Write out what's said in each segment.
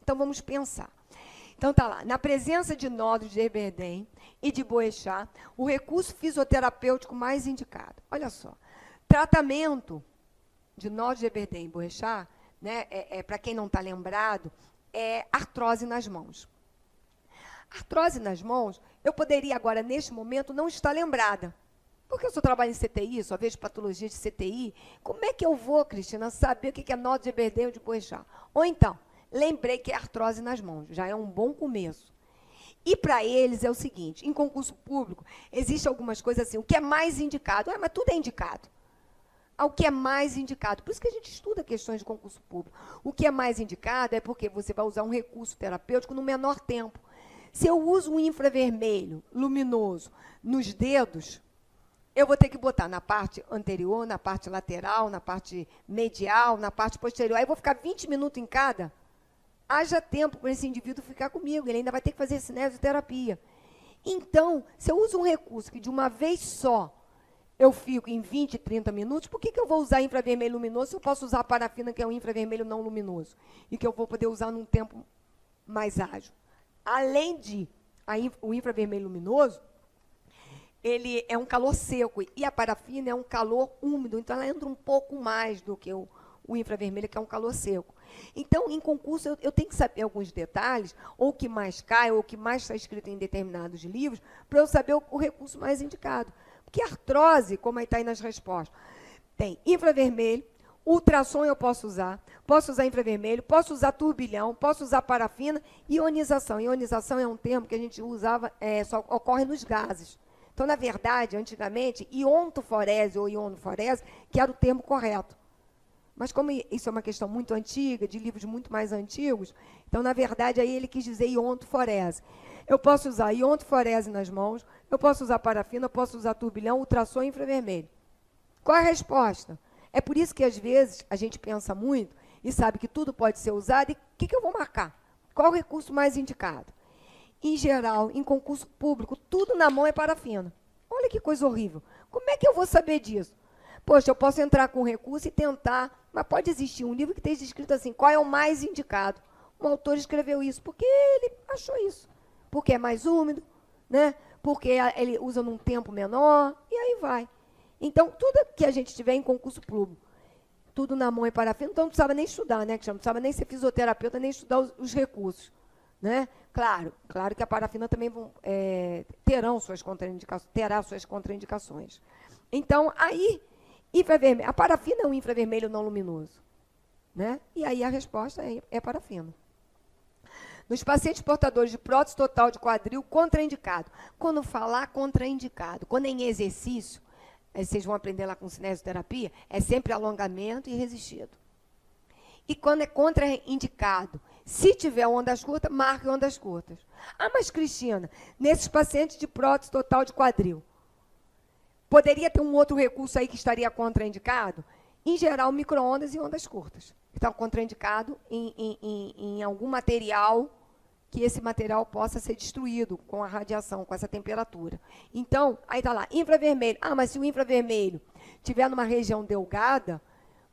Então, vamos pensar. Então, tá lá. Na presença de nódulos de Eberden e de Boechat, o recurso fisioterapêutico mais indicado. Olha só. Tratamento de nódulos de Eberden e Boechat, né, para quem não está lembrado, é artrose nas mãos. Artrose nas mãos, eu poderia agora, neste momento, não estar lembrada. Porque eu só trabalho em CTI, só vejo patologia de CTI. Como é que eu vou, Cristina, saber o que é nódulo de Eberden ou de Boechat? Ou então, lembrei que é artrose nas mãos, já é um bom começo. E para eles é o seguinte, em concurso público, existem algumas coisas assim, o que é mais indicado? Mas tudo é indicado. O que é mais indicado? Por isso que a gente estuda questões de concurso público. O que é mais indicado é porque você vai usar um recurso terapêutico no menor tempo. Se eu uso um infravermelho luminoso nos dedos, eu vou ter que botar na parte anterior, na parte lateral, na parte medial, na parte posterior. Aí eu vou ficar 20 minutos em cada. Haja tempo para esse indivíduo ficar comigo. Ele ainda vai ter que fazer cinesioterapia. Então, se eu uso um recurso que de uma vez só eu fico em 20, 30 minutos, por que eu vou usar infravermelho luminoso se eu posso usar a parafina, que é um infravermelho não luminoso? E que eu vou poder usar num tempo mais ágil. Além de o infravermelho luminoso, ele é um calor seco e a parafina é um calor úmido, então ela entra um pouco mais do que o infravermelho, que é um calor seco. Então, em concurso, eu tenho que saber alguns detalhes, ou o que mais cai, ou o que mais está escrito em determinados livros, para eu saber o recurso mais indicado. Porque artrose, como está aí nas respostas, tem infravermelho, ultrassom eu posso usar infravermelho, posso usar turbilhão, posso usar parafina, ionização. Ionização é um termo que a gente usava, só ocorre nos gases. Então, na verdade, antigamente, iontoforese ou ionoforese, que era o termo correto. Mas como isso é uma questão muito antiga, de livros muito mais antigos, então, na verdade, aí ele quis dizer iontoforese. Eu posso usar iontoforese nas mãos, eu posso usar parafina, eu posso usar turbilhão, ultrassom e infravermelho. Qual a resposta? É por isso que, às vezes, a gente pensa muito e sabe que tudo pode ser usado, e o que eu vou marcar? Qual o recurso mais indicado? Em geral, em concurso público, tudo na mão é parafina. Olha que coisa horrível. Como é que eu vou saber disso? Poxa, eu posso entrar com recurso e tentar, mas pode existir um livro que esteja escrito assim, qual é o mais indicado? Um autor escreveu isso porque ele achou isso. Porque é mais úmido, né? Porque ele usa num tempo menor, e aí vai. Então, tudo que a gente tiver em concurso público, tudo na mão é parafina, então não precisava nem estudar, né? Não precisava nem ser fisioterapeuta, nem estudar os recursos. Né? Claro que a parafina também terá suas contraindicações. Então, aí, a parafina é um infravermelho não luminoso. Né? E aí a resposta é parafina. Nos pacientes portadores de prótese total de quadril, contraindicado. Quando falar contraindicado, quando é em exercício, vocês vão aprender lá com cinesioterapia, é sempre alongamento e resistido. E quando é contraindicado, se tiver ondas curtas, marque ondas curtas. Ah, mas, Cristina, nesses pacientes de prótese total de quadril, poderia ter um outro recurso aí que estaria contraindicado? Em geral, micro-ondas e ondas curtas. Está contraindicado em algum material que esse material possa ser destruído com a radiação, com essa temperatura. Então, aí está lá, infravermelho. Ah, mas se o infravermelho estiver numa região delgada,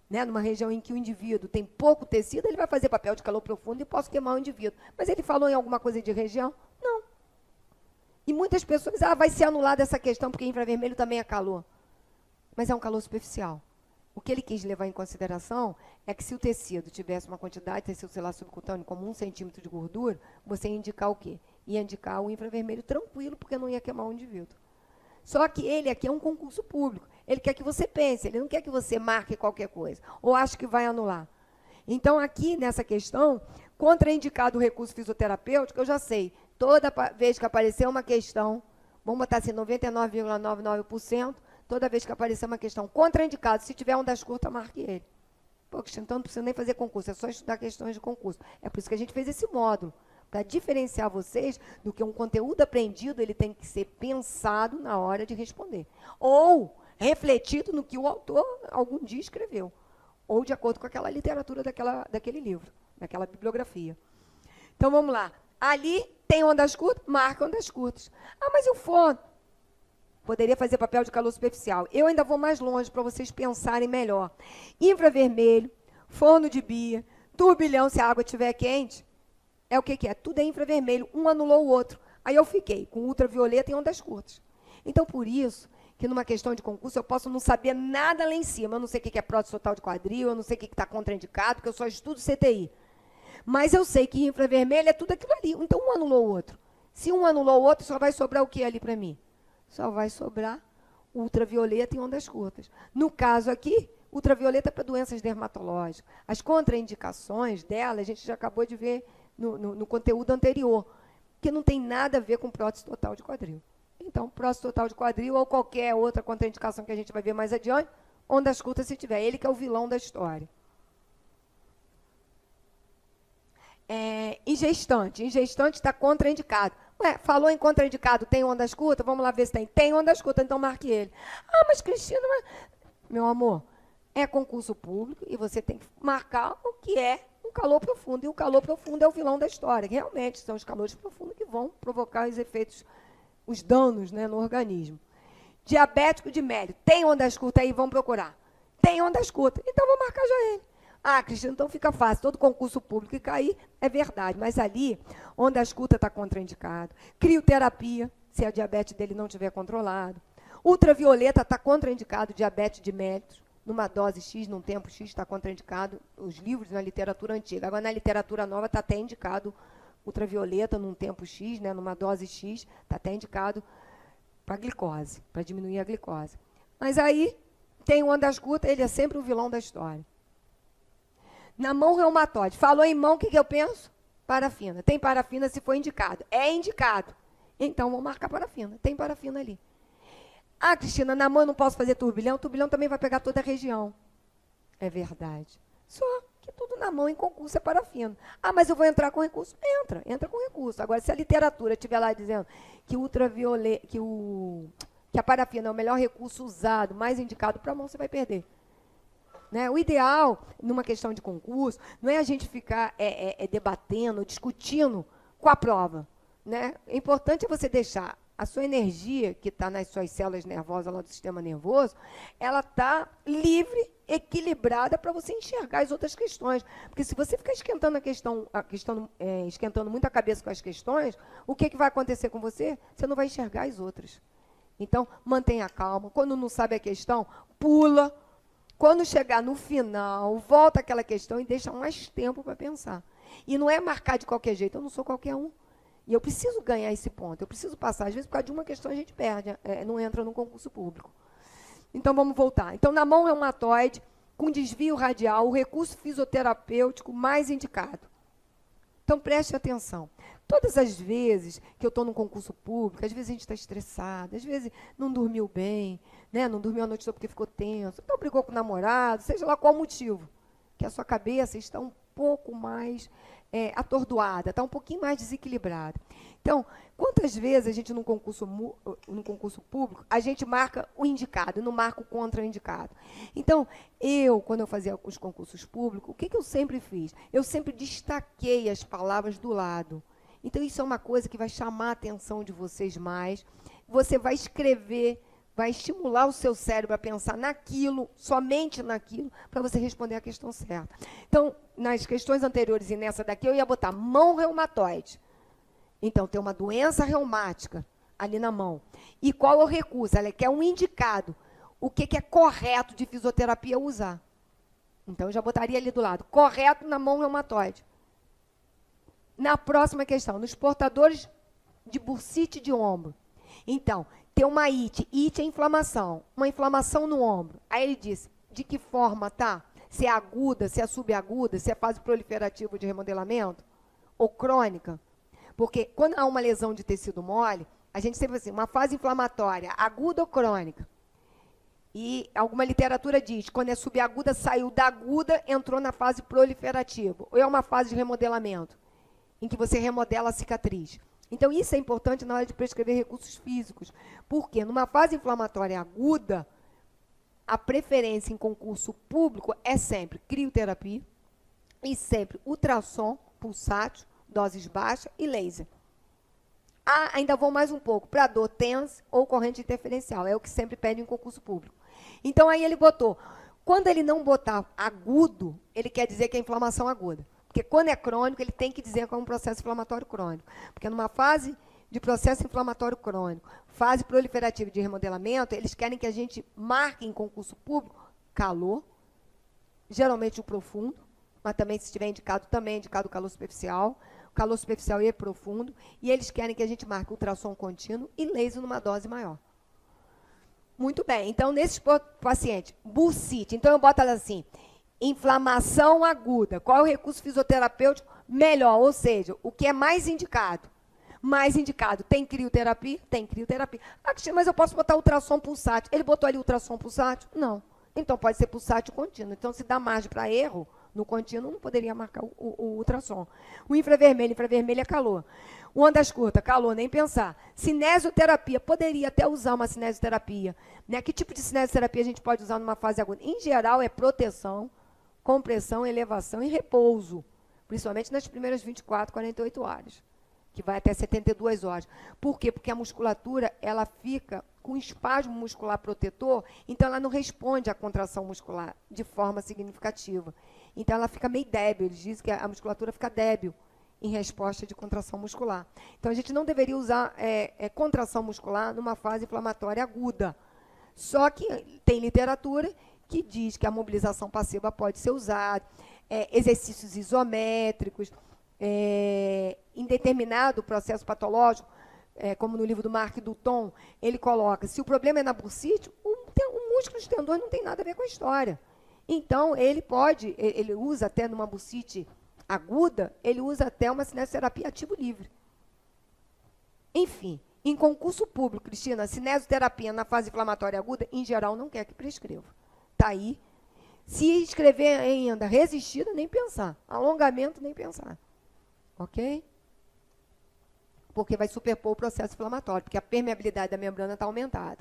né, numa região em que o indivíduo tem pouco tecido, ele vai fazer papel de calor profundo e posso queimar o indivíduo. Mas ele falou em alguma coisa de região? Não. E muitas pessoas, vai ser anulada essa questão, porque infravermelho também é calor. Mas é um calor superficial. O que ele quis levar em consideração é que se o tecido tivesse uma quantidade de tecido celular subcutâneo como 1 centímetro de gordura, você ia indicar o quê? Ia indicar o infravermelho tranquilo, porque não ia queimar o indivíduo. Só que ele aqui é um concurso público. Ele quer que você pense, ele não quer que você marque qualquer coisa, ou ache que vai anular. Então, aqui, nessa questão, contraindicado o recurso fisioterapêutico, eu já sei, toda vez que aparecer uma questão, vamos botar assim, 99,99%, toda vez que aparecer uma questão contraindicado, se tiver ondas curtas, marque ele. Pô, Cristina, então não precisa nem fazer concurso, é só estudar questões de concurso. É por isso que a gente fez esse módulo, para diferenciar vocês do que um conteúdo aprendido, ele tem que ser pensado na hora de responder. Ou refletido no que o autor algum dia escreveu. Ou de acordo com aquela literatura daquele livro, daquela bibliografia. Então, vamos lá. Ali tem ondas curtas, marca ondas curtas. Ah, mas e o forno? Poderia fazer papel de calor superficial. Eu ainda vou mais longe para vocês pensarem melhor. Infravermelho, forno de Bia, turbilhão se a água estiver quente, é o que que é? Tudo é infravermelho, um anulou o outro. Aí eu fiquei com ultravioleta e ondas curtas. Então, por isso, que numa questão de concurso eu posso não saber nada lá em cima. Eu não sei o que é prótese total de quadril, eu não sei o que está contraindicado, porque eu só estudo CTI. Mas eu sei que infravermelho é tudo aquilo ali. Então, um anulou o outro. Se um anulou o outro, só vai sobrar o que ali para mim? Só vai sobrar ultravioleta e ondas curtas. No caso aqui, ultravioleta é para doenças dermatológicas. As contraindicações dela, a gente já acabou de ver no conteúdo anterior, que não tem nada a ver com prótese total de quadril. Então, prótese total de quadril ou qualquer outra contraindicação que a gente vai ver mais adiante, ondas curtas se tiver. Ele que é o vilão da história. Em gestante está contraindicado. Ué, falou em contraindicado, tem ondas curtas? Vamos lá ver se tem. Tem ondas curtas, então marque ele. Ah, mas Cristina, meu amor, é concurso público e você tem que marcar o que é um calor profundo. E o calor profundo é o vilão da história. Realmente, são os calores profundos que vão provocar os efeitos, os danos, né, no organismo. Diabético de mérito. Tem ondas curtas aí? Vamos procurar. Tem ondas curtas. Então, vou marcar já ele. Ah, Cristina, então fica fácil. Todo concurso público que cair é verdade. Mas ali, ondas curtas está contraindicado. Crioterapia, se a diabetes dele não estiver controlado. Ultravioleta está contraindicado, diabetes de mérito. Numa dose X, num tempo X, está contraindicado. Os livros na literatura antiga. Agora, na literatura nova, está até indicado ultravioleta num tempo X, né, numa dose X, está até indicado para glicose, para diminuir a glicose. Mas aí, tem ondas curtas, ele é sempre o vilão da história. Na mão reumatoide. Falou em mão, o que eu penso? Parafina. Tem parafina se for indicado. É indicado. Então, vou marcar parafina. Tem parafina ali. Ah, Cristina, na mão eu não posso fazer turbilhão. Turbilhão também vai pegar toda a região. É verdade. Só que tudo na mão em concurso é parafina. Ah, mas eu vou entrar com recurso? Entra com recurso. Agora, se a literatura estiver lá dizendo que que a parafina é o melhor recurso usado, mais indicado para a mão, você vai perder. Né? O ideal, numa questão de concurso, não é a gente ficar debatendo, discutindo com a prova. Né? É importante você deixar a sua energia, que está nas suas células nervosas lá do sistema nervoso, ela está livre, equilibrada para você enxergar as outras questões. Porque se você ficar esquentando esquentando muito a cabeça com as questões, o que vai acontecer com você? Você não vai enxergar as outras. Então, mantenha calma. Quando não sabe a questão, pula. Quando chegar no final, volta àquela questão e deixa mais tempo para pensar. E não é marcar de qualquer jeito, eu não sou qualquer um. E eu preciso ganhar esse ponto, eu preciso passar. Às vezes, por causa de uma questão, a gente perde, não entra no concurso público. Então, vamos voltar. Então, na mão reumatoide, com desvio radial, o recurso fisioterapêutico mais indicado. Então, preste atenção. Todas as vezes que eu estou num concurso público, às vezes a gente está estressado, às vezes não dormiu bem, né? Não dormiu a noite toda porque ficou tenso, então brigou com o namorado, seja lá qual o motivo, que a sua cabeça está um pouco mais atordoada, está um pouquinho mais desequilibrada. Então, quantas vezes a gente, num concurso público, a gente marca o indicado, não marca o contraindicado? Então, quando eu fazia os concursos públicos, o que eu sempre fiz? Eu sempre destaquei as palavras do lado. Então, isso é uma coisa que vai chamar a atenção de vocês mais. Você vai escrever, vai estimular o seu cérebro a pensar naquilo, somente naquilo, para você responder a questão certa. Então, nas questões anteriores e nessa daqui, eu ia botar mão reumatoide. Então, tem uma doença reumática ali na mão. E qual é o recurso? Ela quer um indicado. O que é correto de fisioterapia usar? Então, eu já botaria ali do lado. Correto na mão reumatoide. Na próxima questão, nos portadores de bursite de ombro. Então, tem uma IT. IT é inflamação. Uma inflamação no ombro. Aí ele disse, de que forma tá? Se é aguda, se é subaguda, se é fase proliferativa de remodelamento? Ou crônica? Porque quando há uma lesão de tecido mole, a gente sempre assim, uma fase inflamatória, aguda ou crônica? E alguma literatura diz, quando é subaguda, saiu da aguda, entrou na fase proliferativa. Ou é uma fase de remodelamento, em que você remodela a cicatriz. Então, isso é importante na hora de prescrever recursos físicos. Porque numa fase inflamatória aguda, a preferência em concurso público é sempre crioterapia e sempre ultrassom pulsátil, doses baixas e laser. Ah, ainda vou mais um pouco, para dor tensa ou corrente interferencial. É o que sempre pede em concurso público. Então, aí ele botou. Quando ele não botar agudo, ele quer dizer que é inflamação aguda. Porque quando é crônico, ele tem que dizer que é um processo inflamatório crônico. Porque numa fase de processo inflamatório crônico, fase proliferativa de remodelamento, eles querem que a gente marque em concurso público calor, geralmente o profundo, mas também, se estiver indicado, também é indicado o calor superficial e profundo, e eles querem que a gente marque ultrassom contínuo e laser numa dose maior. Muito bem, então, nesses pacientes, bursite, então eu boto ela assim, inflamação aguda, qual é o recurso fisioterapêutico melhor? Ou seja, o que é mais indicado? Mais indicado, tem crioterapia? Tem crioterapia. Ah, mas eu posso botar ultrassom pulsátil. Ele botou ali ultrassom pulsátil? Não. Então, pode ser pulsátil contínuo. Então, se dá margem para erro, no contínuo, não poderia marcar o ultrassom. O infravermelho é calor. O ondas curtas, calor, nem pensar. Cinesioterapia, poderia até usar uma cinesioterapia. Né? Que tipo de cinesioterapia a gente pode usar numa fase aguda? Em geral, é proteção, compressão, elevação e repouso. Principalmente nas primeiras 24, 48 horas. Que vai até 72 horas. Por quê? Porque a musculatura, ela fica com espasmo muscular protetor, então ela não responde à contração muscular de forma significativa. Então ela fica meio débil, eles dizem que a musculatura fica débil em resposta de contração muscular. Então a gente não deveria usar contração muscular numa fase inflamatória aguda. Só que tem literatura que diz que a mobilização passiva pode ser usada, exercícios isométricos, em determinado processo patológico, como no livro do Mark Dutton, ele coloca, se o problema é na bursite, o músculo de tendões não tem nada a ver com a história. Então, ele usa até numa bursite aguda, ele usa até uma cinesioterapia ativo livre. Enfim, em concurso público, Cristina, cinesioterapia na fase inflamatória aguda, em geral, não quer que prescreva. Está aí. Se escrever ainda resistida, nem pensar. Alongamento, nem pensar. Ok? Porque vai superpor o processo inflamatório, porque a permeabilidade da membrana está aumentada.